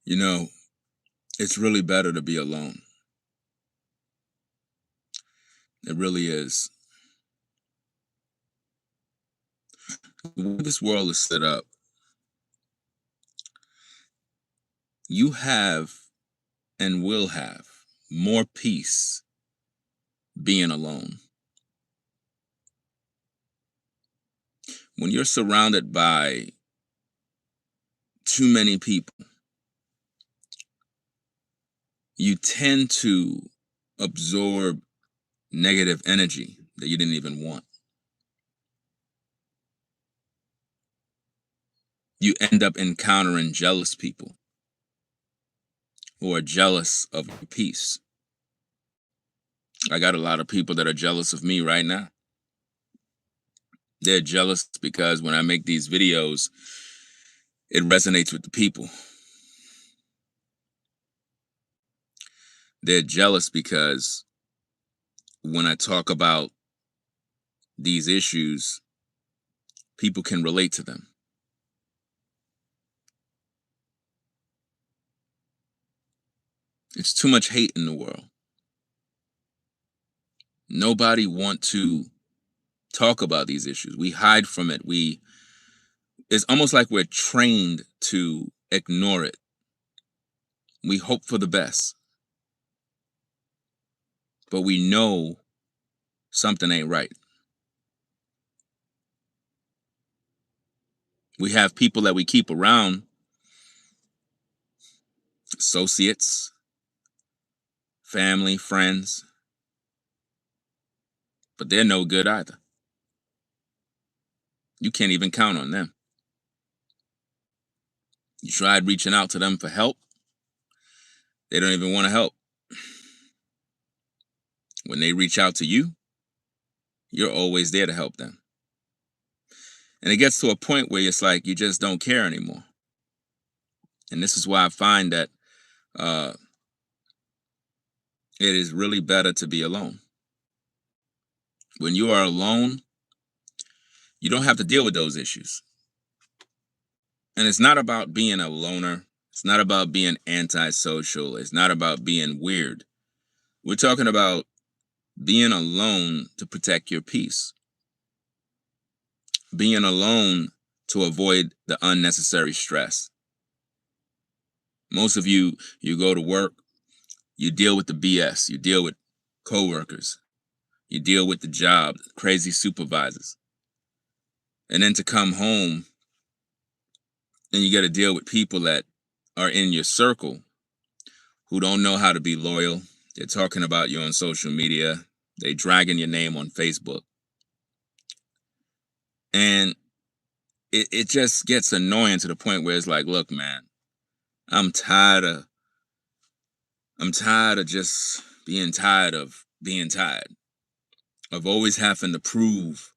You know, it's really better to be alone. It really is. The way this world is set up, you have and will have more peace being alone. When you're surrounded by too many people, you tend to absorb negative energy that you didn't even want. You end up encountering jealous people who are jealous of your peace. I got a lot of people that are jealous of me right now. They're jealous because when I make these videos, it resonates with the people. They're jealous because when I talk about these issues, people can relate to them. It's too much hate in the world. Nobody want to talk about these issues. We hide from it. It's almost like we're trained to ignore it. We hope for the best, but we know something ain't right. We have people that we keep around, associates, family, friends, but they're no good either. You can't even count on them. You tried reaching out to them for help, they don't even want to help. When they reach out to you, you're always there to help them. And it gets to a point where it's like you just don't care anymore. And this is why I find that uh, it is really better to be alone. When you are alone, you don't have to deal with those issues. And it's not about being a loner. It's not about being antisocial. It's not about being weird. We're talking about being alone to protect your peace. Being alone to avoid the unnecessary stress. Most of you go to work, you deal with the BS, you deal with coworkers, you deal with the job, crazy supervisors. And then to come home and you got to deal with people that are in your circle who don't know how to be loyal. They're talking about you on social media. They dragging your name on Facebook. And it just gets annoying to the point where it's like, look, man, I'm tired of just being tired of being tired. Of always having to prove,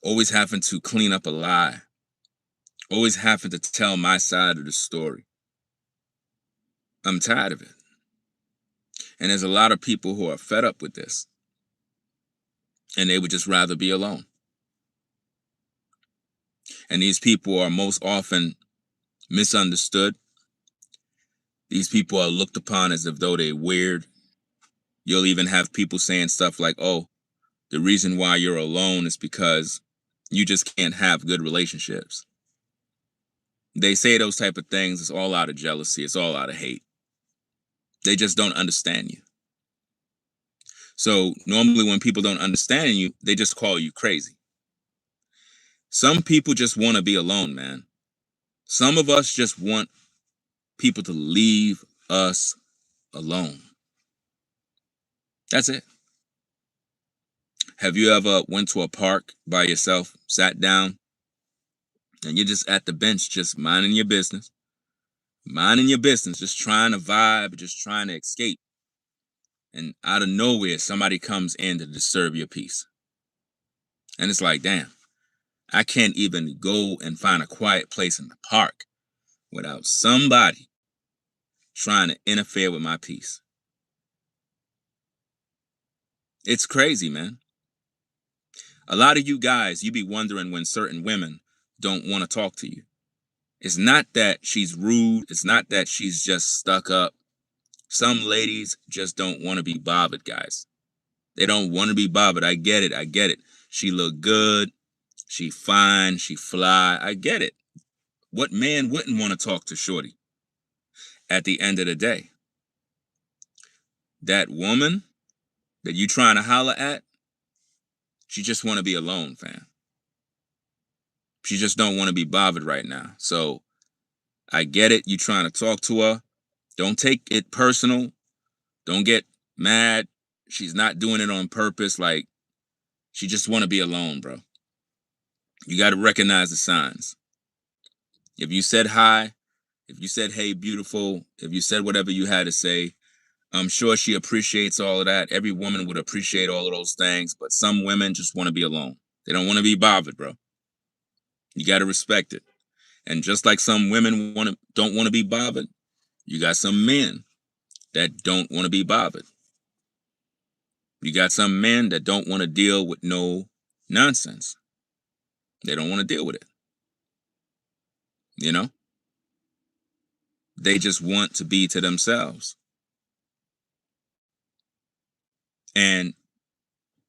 always having to clean up a lie, always having to tell my side of the story. I'm tired of it. And there's a lot of people who are fed up with this. And they would just rather be alone. And these people are most often misunderstood. These people are looked upon as if though they're weird. You'll even have people saying stuff like, oh, the reason why you're alone is because you just can't have good relationships. They say those type of things. It's all out of jealousy. It's all out of hate. They just don't understand you. So normally when people don't understand you, they just call you crazy. Some people just want to be alone, man. Some of us just want people to leave us alone. That's it. Have you ever went to a park by yourself, sat down, and you're just at the bench, just minding your business, just trying to vibe, just trying to escape. And out of nowhere, somebody comes in to disturb your peace. And it's like, damn, I can't even go and find a quiet place in the park without somebody trying to interfere with my peace. It's crazy, man. A lot of you guys, you be wondering when certain women don't want to talk to you. It's not that she's rude. It's not that she's just stuck up. Some ladies just don't want to be bothered, guys. They don't want to be bothered. I get it. I get it. She look good. She fine. She fly. I get it. What man wouldn't want to talk to Shorty? At the end of the day, that woman that you trying to holler at, she just want to be alone, fam. She just don't want to be bothered right now. So I get it. You trying to talk to her. Don't take it personal. Don't get mad. She's not doing it on purpose. Like, she just want to be alone, bro. You got to recognize the signs. If you said hi, if you said, hey, beautiful, if you said whatever you had to say, I'm sure she appreciates all of that. Every woman would appreciate all of those things, but some women just want to be alone. They don't want to be bothered, bro. You got to respect it. And just like some women don't want to be bothered, you got some men that don't want to be bothered. You got some men that don't want to deal with no nonsense. They don't want to deal with it. You know? They just want to be to themselves. And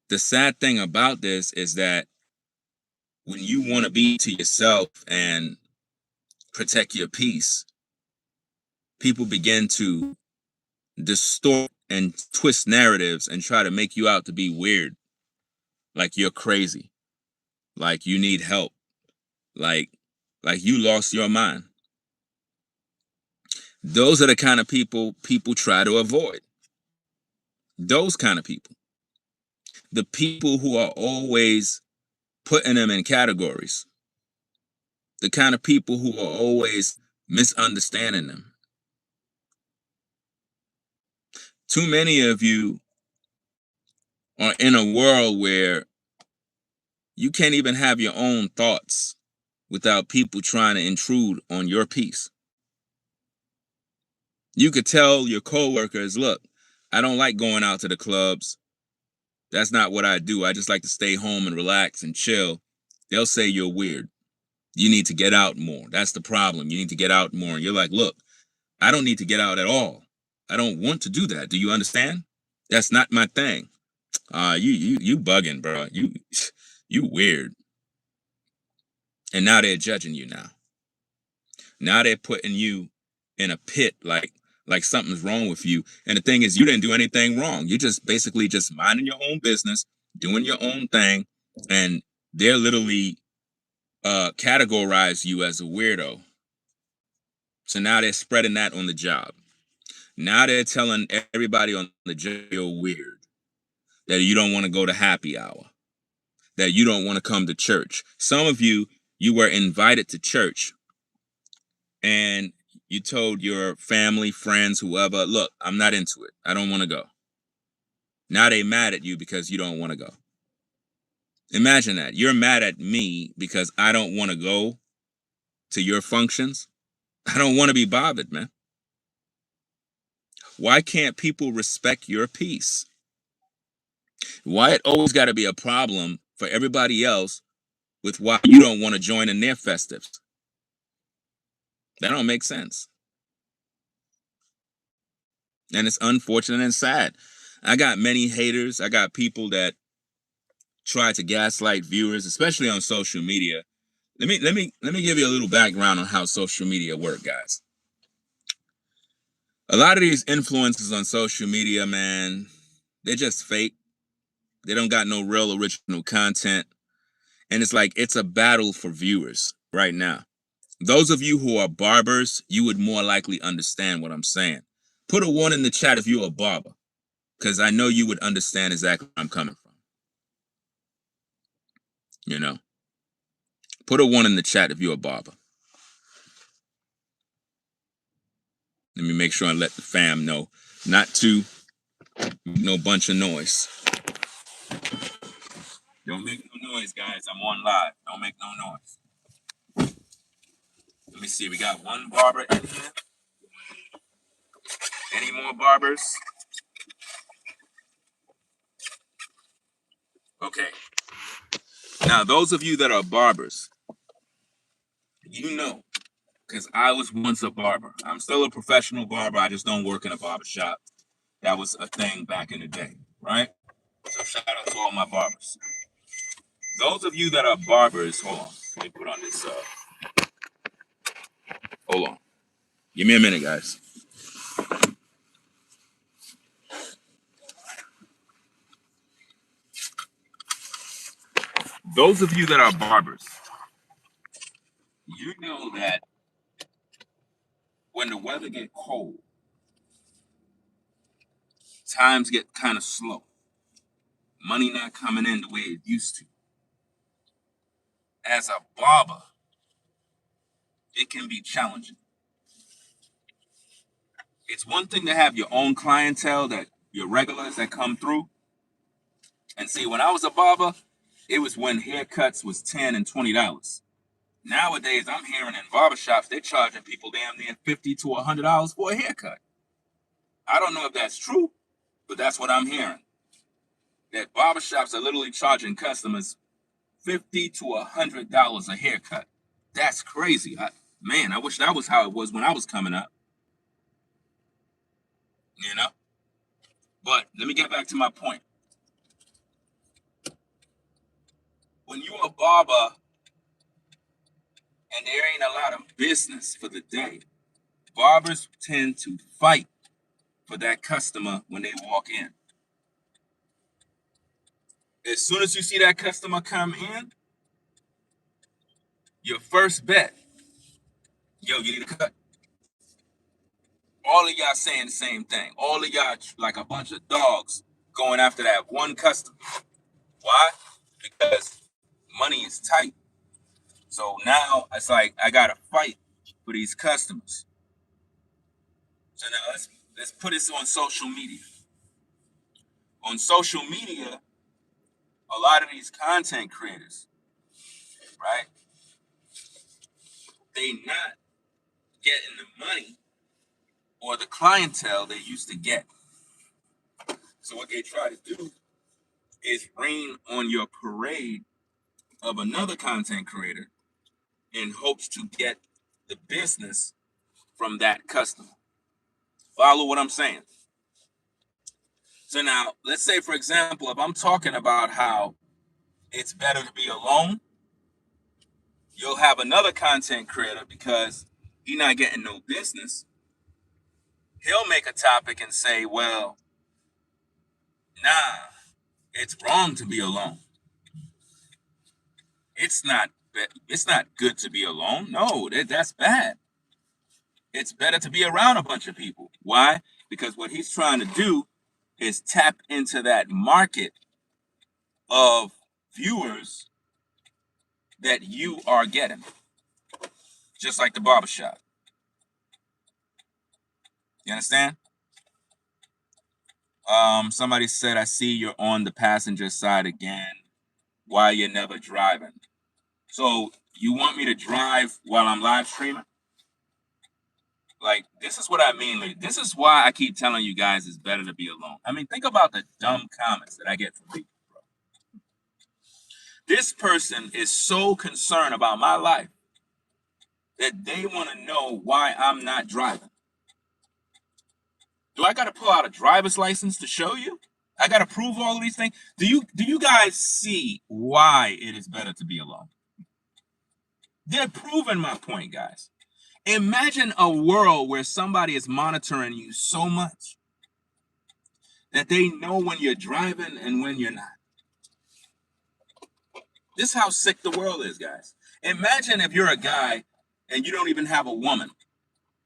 the sad thing about this is that when you want to be to yourself and protect your peace, people begin to distort and twist narratives and try to make you out to be weird, like you're crazy, like you need help, like you lost your mind. Those are the kind of people try to avoid. Those kind of people. The people who are always putting them in categories. The kind of people who are always misunderstanding them. Too many of you are in a world where you can't even have your own thoughts without people trying to intrude on your peace. You could tell your coworkers, look, I don't like going out to the clubs. That's not what I do. I just like to stay home and relax and chill. They'll say you're weird. You need to get out more. That's the problem. You need to get out more. And you're like, look, I don't need to get out at all. I don't want to do that. Do you understand? That's not my thing. You bugging, bro. You weird. And now they're judging you now. Now they're putting you in a pit like something's wrong with you. And the thing is, you didn't do anything wrong. You just basically just minding your own business, doing your own thing, and they're literally categorize you as a weirdo. So now they're spreading that on the job. Now they're telling everybody on the job you're weird, that you don't want to go to happy hour, that you don't want to come to church. Some of you were invited to church and you told your family, friends, whoever, look, I'm not into it. I don't want to go. Now they mad at you because you don't want to go. Imagine that. You're mad at me because I don't want to go to your functions. I don't want to be bothered, man. Why can't people respect your peace? Why it always got to be a problem for everybody else with why you don't want to join in their festives? That don't make sense. And it's unfortunate and sad. I got many haters. I got people that try to gaslight viewers, especially on social media. Let me give you a little background on how social media work, guys. A lot of these influencers on social media, man, they're just fake. They don't got no real original content. And it's like it's a battle for viewers right now. Those of you who are barbers, you would more likely understand what I'm saying. Put a 1 in the chat if you're a barber, because I know you would understand exactly where I'm coming from. You know, put a 1 in the chat if you're a barber. Let me make sure I let the fam know not to make no bunch of noise. Don't make no noise, guys. I'm on live. Don't make no noise. Let me see. We got one barber in here. Any more barbers? Okay. Now, those of you that are barbers, you know, because I was once a barber. I'm still a professional barber. I just don't work in a barber shop. That was a thing back in the day, right? So shout out to all my barbers. Those of you that are barbers, hold on. Let me put on this. Hold on. Give me a minute, guys. Those of you that are barbers, you know that when the weather get cold, times get kind of slow. Money not coming in the way it used to. As a barber, it can be challenging. It's one thing to have your own clientele, that your regulars that come through. And see, when I was a barber, it was when haircuts was $10 and $20. Nowadays, I'm hearing in barbershops, they're charging people damn near $50 to $100 for a haircut. I don't know if that's true, but that's what I'm hearing. That barbershops are literally charging customers $50 to $100 a haircut. That's crazy. Man, I wish that was how it was when I was coming up. You know? But let me get back to my point. When you're a barber and there ain't a lot of business for the day, barbers tend to fight for that customer when they walk in. As soon as you see that customer come in, your first bet, yo, you need a cut. All of y'all saying the same thing. All of y'all like a bunch of dogs going after that one customer. Why? Because money is tight. So now it's like I gotta fight for these customers. So now let's put this on social media. On social media, a lot of these content creators, right? They not getting the money or the clientele they used to get. So what they try to do is rain on your parade of another content creator in hopes to get the business from that customer. Follow what I'm saying? So now, let's say, for example, if I'm talking about how it's better to be alone, you'll have another content creator, because he's not getting no business. He'll make a topic and say, well, nah, it's wrong to be alone. It's not good to be alone. No, that's bad. It's better to be around a bunch of people. Why? Because what he's trying to do is tap into that market of viewers that you are getting. Just like the barbershop. You understand? Somebody said, I see you're on the passenger side again. Why you're never driving? So you want me to drive while I'm live streaming? Like, this is what I mean. Like, this is why I keep telling you guys it's better to be alone. I mean, think about the dumb comments that I get from people, bro. This person is so concerned about my life that they want to know why I'm not driving. Do I got to pull out a driver's license to show you? I got to prove all of these things. Do you guys see why it is better to be alone? They're proving my point, guys. Imagine a world where somebody is monitoring you so much that they know when you're driving and when you're not. This is how sick the world is, guys. Imagine if you're a guy and you don't even have a woman,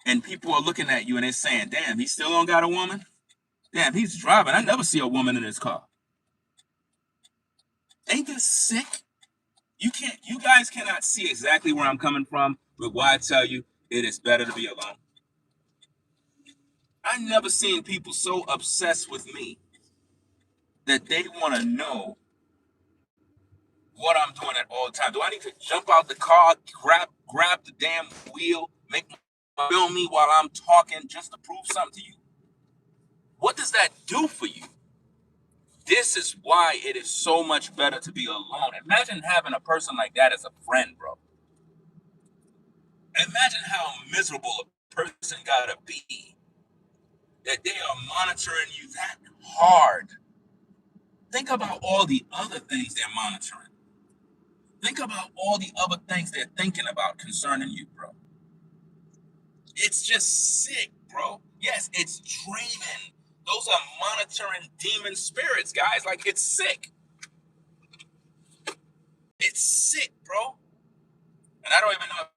and people are looking at you and they're saying, damn, he still don't got a woman? Damn, he's driving. I never see a woman in his car. Ain't this sick? You guys cannot see exactly where I'm coming from, but why I tell you it is better to be alone. I never seen people so obsessed with me that they want to know what I'm doing at all times. Do I need to jump out the car, grab the damn wheel, make film me while I'm talking just to prove something to you? What does that do for you? This is why it is so much better to be alone. Imagine having a person like that as a friend, bro. Imagine how miserable a person gotta be that they are monitoring you that hard. Think about all the other things they're monitoring. Think about all the other things they're thinking about concerning you, bro. It's just sick, bro. Yes, it's draining. Those are monitoring demon spirits, guys. Like, it's sick. It's sick, bro. And I don't even know